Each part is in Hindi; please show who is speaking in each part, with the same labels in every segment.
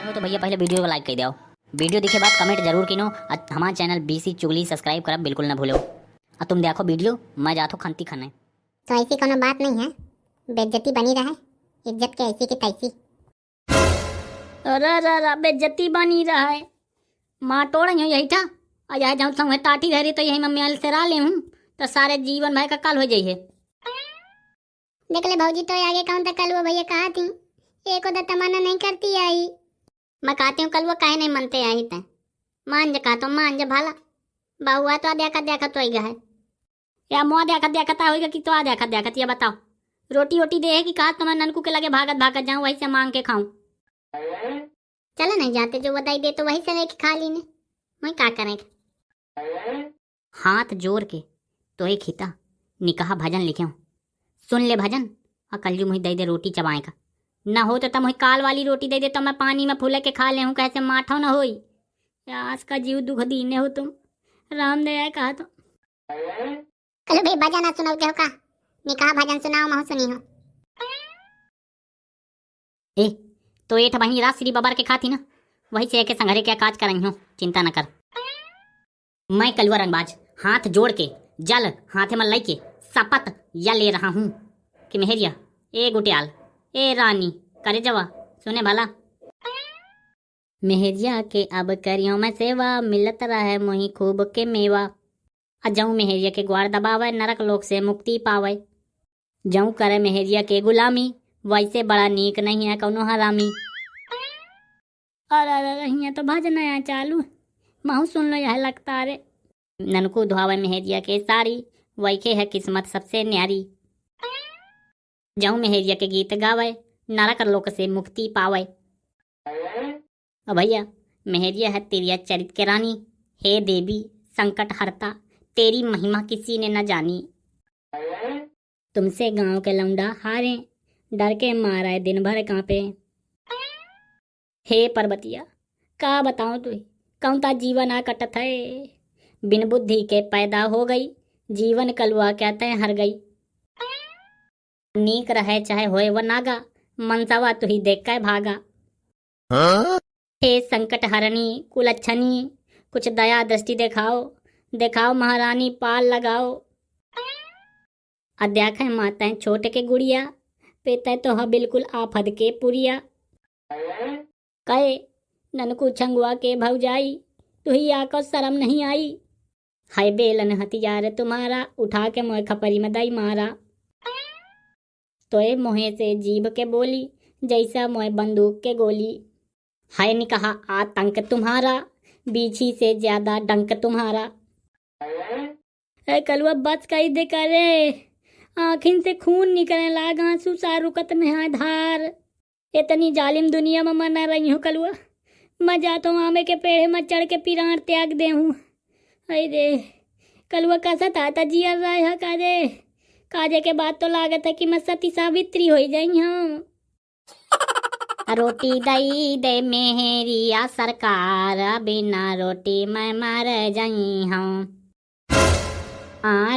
Speaker 1: हो तो भैया पहले वीडियो को लाइक कर दो। वीडियो देखे बाद कमेंट जरूर किनो। हमारा चैनल बीसी चुगली सब्सक्राइब करब बिल्कुल ना भूलो। तुम देखो वीडियो, मैं जातो खंती खाने।
Speaker 2: तो ऐसी कोनो बात नहीं है, बेइज्जती बनी रहे, इज्जत के ऐसी की तैसी।
Speaker 3: अरे बेइज्जती बनी रहा है। माँ तोड़ यही था आ जाए जाऊँ संग टाटी रह रही तो यही मम्मी से रा ले हूँ तो सारे जीवन भाई का काल हो जाइए।
Speaker 2: देख ले भौजी, तो आगे कौन तक कल वो भैया कहा थी एक उधर तमन्ना नहीं करती आई। मैं कहती हूँ कल वो काहे नहीं मनते आई थे। मान जा कहा तो मान जा भाला बहुआ तो देखा तो आई है
Speaker 3: या मुआ देखता होगा कि तो आ देखत ये बताओ। रोटी वोटी दे है कि कहा तुम्हारे ननकू के लगे भागत जाऊँ वही से मांग के खाऊं।
Speaker 2: चलो नहीं जाते, जो बताई दे तो वही से लेके खा ली ने, वही क्या करेंगे।
Speaker 1: हाथ जोड़ के तो एक हिता निकाह भजन लिखे सुन ले भजन। और कल मुझे दे दे रोटी चबाए का ना हो तो मुझे काल वाली रोटी दे दे तो मैं पानी में फूले के खा ले हूँ, कैसे माठो ना होई। आज का जीव दुख दीने हो तुम राम दया कहा तो।
Speaker 2: कल भाई भजन सुनाओ के हो का, निकाह भजन सुनाओ महु सुनी हो।
Speaker 1: ए तो एठ बहनी रात श्री बबर के खाती ना, वही से के संघरे क्या काज कर रही हूँ, चिंता न कर। मैं कलवा रंगबाज हाथ जोड़ के जल हाथे में लई के शपथ या ले रहा हूँ कि मेहरिया ए गुटियाल ए रानी करे जवा सुने भला। मेहरिया के अब करियो मैं सेवा, मिलत रहे मोही खूब के मेवा। जाऊँ मेहरिया के ग्वार दबावे, नरक लोक से मुक्ति पावे। जाऊँ करे मेहरिया के गुलामी, वैसे बड़ा नीक नहीं है कौनो हरामी।
Speaker 3: अरे यहाँ तो भजन आया चालू, महू सुन लो यह लगता रे।
Speaker 1: ननकू धोवे मेहरिया के साड़ी, वैखे है किस्मत सबसे न्यारी। जाऊँ मेहरिया के गीत गावे, नरक लोक से मुक्ति पावे। भैया मेहरिया है तेरिया चरित के रानी, हे देवी संकट हरता, तेरी महिमा किसी ने न जानी। तुमसे गांव के लौंडा हारे, डर के मारा दिन भर कांपे। हे पर्वतिया का बताऊं तुझे, कौन ता जीवन आ कटत है। बिन बुद्धि के पैदा हो गई, जीवन कलुआ क्या तय हर गई। नीक रहे चाहे होए वो नागा, मनसावा तुही देख कर भागा। हे संकट हरणी कुलच्छनी, कुछ दया दृष्टि दिखाओ महारानी पाल लगाओ। अध्याख है माताएं छोटे के गुड़िया, पेते तो है बिल्कुल आफद के पुरिया। कहे ननकू छंगुआ के भौजाई, तुही आको शर्म नहीं आई। हाय बेलन हथियार तुम्हारा, उठा के मोह खपरी में दई मारा। तोए मोहे से जीभ के बोली, जैसा मोह बंदूक के गोली। हाय ने कहा आतंक तुम्हारा, बीछी से ज्यादा डंक तुम्हारा।
Speaker 3: कलुआ बच कही दे करे, आँखिन से खून निकलने लाग, आंसू सा रुकत नहीं धार। इतनी जालिम दुनिया में मैं न रही हूँ कलुआ, मैं जाता हूँ आमे के पेड़ में चढ़ के पिराण त्याग दे हूँ। अरे कलुआ कैसा था जिया रहा है काजे के बाद तो लागत है कि मैं सती सावित्री हो जाई हूँ।
Speaker 1: रोटी दई दे मेहरिया सरकार, बिना रोटी मैं मर जाई हूँ।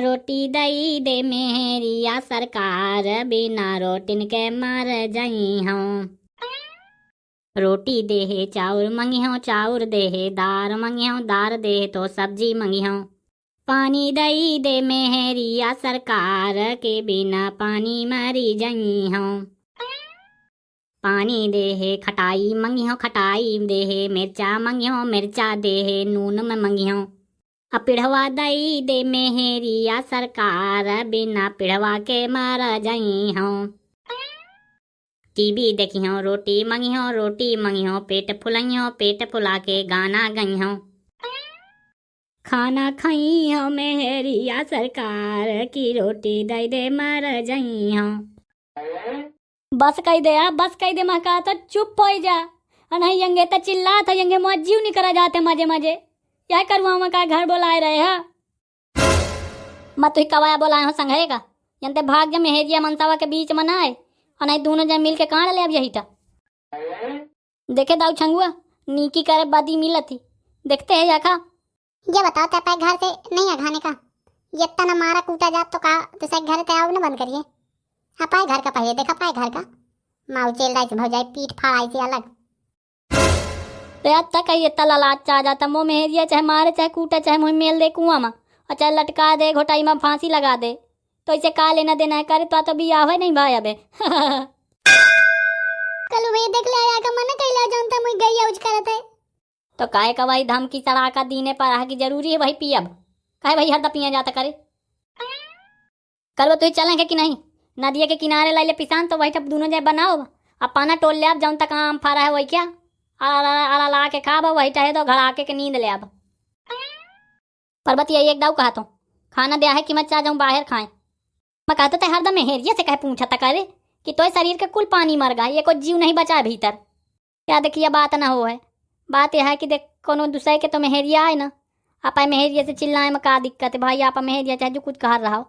Speaker 1: रोटी दई दे मेहरिया सरकार, बिना रोटिन के मर जाई हूँ। रोटी देहे चाउर मंगी हूँ, चाउर देहे दार मंगी हूँ, दार देहे तो सब्जी मंगी हूँ। पानी दई दे मेहरिया सरकार, के बिना पानी मरी जाई हूँ। पानी देहे खटाई मंगी हूँ, खटाई देहे मिर्चा मंगी हूँ, मिर्चा देहे नून में मंगी हूँ। पिढ़वा दई दे मेहरिया सरकार, बिना पिढ़वा के मारा जाई हूँ। टीवी देखी हूँ, रोटी मंगी हूँ, रोटी मंगी हूँ, पेट फुलाई हूँ, पेट फुला के गाना गई हूँ। खाना खाई हूँ मेहरिया सरकार, की रोटी दई दे मर जाई हूँ।
Speaker 3: बस कही दे यार, बस कही दे, मैं कहा तो चुप हो जा। नहीं यंगे तो चिल्ला था, यंगे मुझे जीव नहीं करा जाते मजे मजे। क्या करवा मैं का घर बोलाए रहे है। मैं तुही कवाया बोलाए हूँ संघरे का, यंते भाग जा मेहरिया मनसावा के बीच में ना आए, और नहीं दोनों जन मिल के कहाँ ले अब यही था। देखे दाऊ छंगुआ नीकी करे बदी मिलत थी, देखते है याखा।
Speaker 2: ये बताओ ते पाए घर से नहीं आघाने का, ये तना मारा कूटा जात तो कहा दूसरे घर ते आओ ना बंद करिए। हाँ पाए घर का पहले देखा, पाए घर का माऊ चेल रही से भौजाई पीठ फाड़ाई से अलग।
Speaker 3: तो यार तक ये तला लाच आ जाता मुँह मेहरिया चाहे मारे चाहे कूटे चाहे मुँह मेल दे कुआं में और चाहे लटका दे घोटाई में फांसी लगा दे तो इसे का लेना देना है करे तो भी आवे नहीं भाई अबे
Speaker 2: कलू भैया देख ले आया का मना कैला जानता मुई गई यूज करत है।
Speaker 3: तो काहे का भाई धमकी चढ़ा का दीने पर आ की जरूरी है भाई पियब काहे भाई हर पिया जाता करे कल वो तुझे चलेंगे कि नहीं नदिया के किनारे लाई ले पिसान तो वही दोनों जाए बनाओ अब पाना टोल ले अब जौन तक आम फारा है वही क्या आला ला के खा वही चाहे तो घड़ा के नींद ले अब पर्वत यही एक दाऊ कहा तो खाना दिया है कि मैं चाह जाऊँ बाहर खाएं मैं कहता था हरदम हेरिया से कहे पूछा था करे कि तो शरीर के कुल पानी मर गया ये कोई जीव नहीं बचा भीतर क्या देखिए बात ना हो है बात यह है कि देख कोनो दूसरे के तो मेहरिया है ना आप मेहरिया से चिल्लाए में का दिक्कत है भाई आप मेहरिया चाहे जो कुछ कह रहा हो।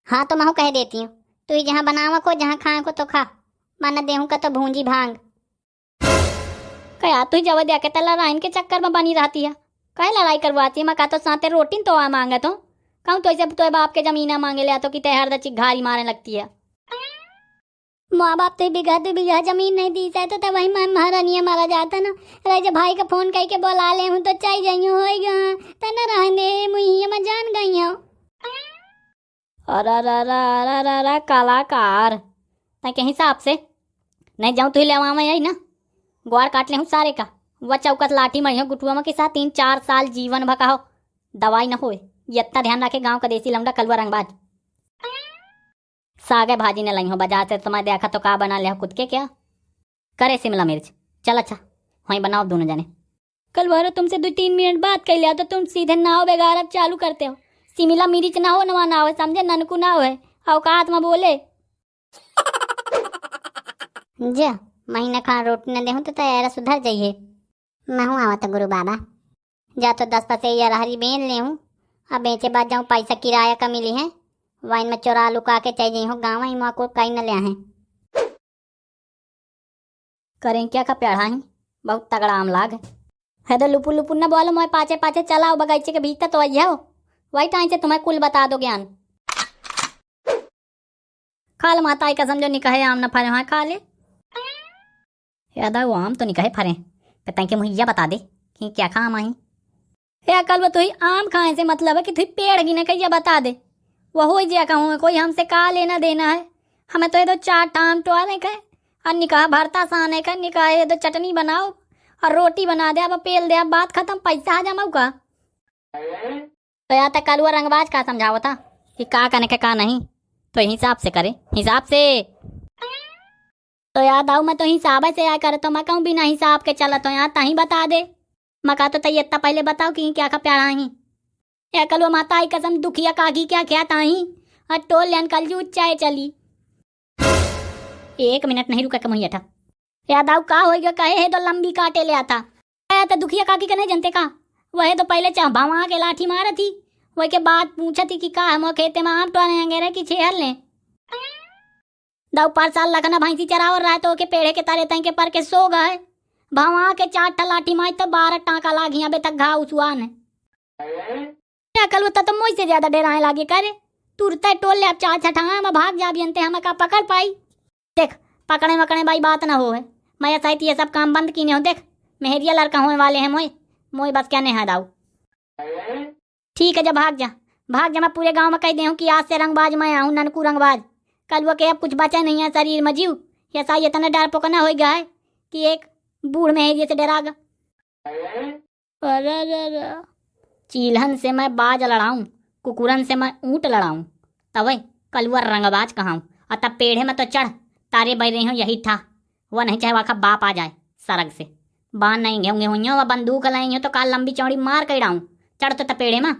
Speaker 2: हाँ तो मैं कह देती हूँ तू ही जहाँ बनावा को जहाँ खाए को तो खा माना देहूँ का तो भूंजी भांग
Speaker 3: क्या तू जब दे के तला राइन के चक्कर में बनी रहती है कहे लड़ाई करवाती है मैं कहा तो साथे रोटी तो आ मांगे तो कहूँ तो ऐसे तो बाप के जमीना मांगे ले तो कि तय हर चिघारी मारने लगती है
Speaker 2: माँ बाप तो बिघा जमीन नहीं दी है तो वही महारानिया मारा जाता ना रह जब भाई का फोन करके बोला ले हूँ तो चाह जाइयो हो गया तना रहने मुहिया में जान गई हूँ।
Speaker 3: अरे कलाकार तय के हिसाब से नहीं जाऊँ तो ले वहाँ यही ना ग्वार काट ले हूँ सारे का वह चौकस लाठी मरी हो गुटुआ में के साथ 3-4 साल जीवन भका हो दवाई न होए ये इतना ध्यान रखे गांव का देसी लौंडा कलवा रंगबाज सागे भाजी न लाई हो बाजार से तुम्हारे देखा तो का बना ले हो खुद के क्या करे शिमला मिर्च चल अच्छा वहीं बनाओ दोनों जने कल भरो तुमसे 2-3 मिनट बात कर लिया तो तुम सीधे नाव बेगार अब चालू करते हो शिमला मिर्च ना हो नवा ना हो समझे ननकू ना हो औकात में बोले
Speaker 2: जा महीना खा रोटी न देहूँ तो तैयार सुधर जाइए मैं हूँ आवा तो गुरु बाबा जा तो 10 पैसे या रहरी बेन ले हूँ अब बेचे बाद जाऊँ पैसा किराया का मिली है वाइन में चोरा लुका के चाहिए हो गाँव ही माँ को कहीं न ले आए
Speaker 3: करें क्या का प्याढ़ा ही बहुत तगड़ा आम लाग है तो लुपु लुपु न बोलो मैं पाचे पाचे चलाओ बगीचे के भीतर तो आई हो वही टाइम से तुम्हें कुल बता दो ज्ञान खाल माता आई कसम जो निकहे आम न फरे वहाँ खा ले याद वो आम तो निकहे फरे पता के मुझे बता दे कि क्या खा आम आई या कल वो तुही आम खाए से मतलब है कि तुही पेड़ गिने कहिए बता दे वो हो जिया कहूँ कोई हमसे का लेना देना है हमें तो ये दो 4 टाम टोले कहे और निकाह भरता साने का निकाह ये दो चटनी बनाओ और रोटी बना दे अब पेल दे अब बात खत्म पैसा आ जमाऊ का तो या तक कल वो रंगबाज का समझाओ था कि का करने का का नहीं तो हिसाब से करे हिसाब से तो याद आओ मैं तो हिसाब से या करे तो मैं कहूँ बिना हिसाब के चला तो यहाँ तही बता दे मैं कहा तो इतना पहले बताओ कि क्या का प्यारा ही या कल वो माता आई कसम दुखिया कागी क्या क्या ताही और टोल लेन कल जू चाय चली 1 मिनट नहीं रुका कमैया था याद आओ का हो गया कहे है तो लंबी काटे ले आता तो दुखिया काकी का नहीं जनते का वह तो पहले चाह भावा के लाठी मारा थी वही के बाद पूछा थी कि का हम खेते में आम टोने रहे कि छेहल ले दो 5 साल लगना भैंसी चरावर रहा तो के पेड़े के तारे तय के पर के सो गए भावा के 4 लाठी माई तो 12 टाँका लागी अबे तक घाव उसुआन है क्या कल होता तो मुझसे ज्यादा डराए लागे करे तुरते टोल ले अब 4 छठा में भाग जा बियनते हम का पकड़ पाई देख पकड़े मकड़े भाई बात ना हो है मैं सहित ये सब काम बंद की नहीं हो देख मेहरिया लड़का होने वाले हैं मोई बस क्या नहीं दाऊ ठीक है जब भाग जा मैं पूरे गांव में कह दे कि आज से रंगबाज मैं आऊँ ननकू रंगबाज कल वो के अब कुछ बचा नहीं है शरीर में जीव ऐसा इतना डर पोकना हो गया है कि एक बूढ़ मेहरिया से डरागा चील्हन से मैं बाज लड़ाऊं कुकुरन से मैं ऊँट लड़ाऊं तब कल वो रंगबाज कहाऊं और तब पेड़े में तो चढ़ तारे बह रही हूँ यही था वह नहीं चाहे वाखा बाप आ जाए सरग से बांध नहीं घेंगे हुई वह बंदूक लाई तो काल लंबी चौड़ी मार कर डाऊं चढ़ तो पेड़े में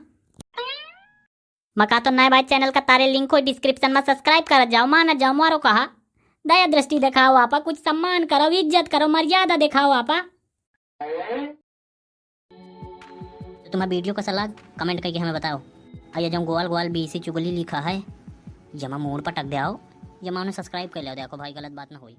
Speaker 3: मका तो नए भाई चैनल का तारे लिंक हो डिस्क्रिप्शन में सब्सक्राइब कर जाओ माना जाओ मारो कहा दया दृष्टि दिखाओ आपा कुछ सम्मान करो इज्जत करो मर्यादा दिखाओ आपा तो तुम्हारा वीडियो का सलाह कमेंट करके हमें बताओ आइए जब गोल गोल बीसी चुगली लिखा है जमा मोड़ पर टक दे आओ जमा उन्हें सब्सक्राइब कर लिया देखो भाई गलत बात ना हुई।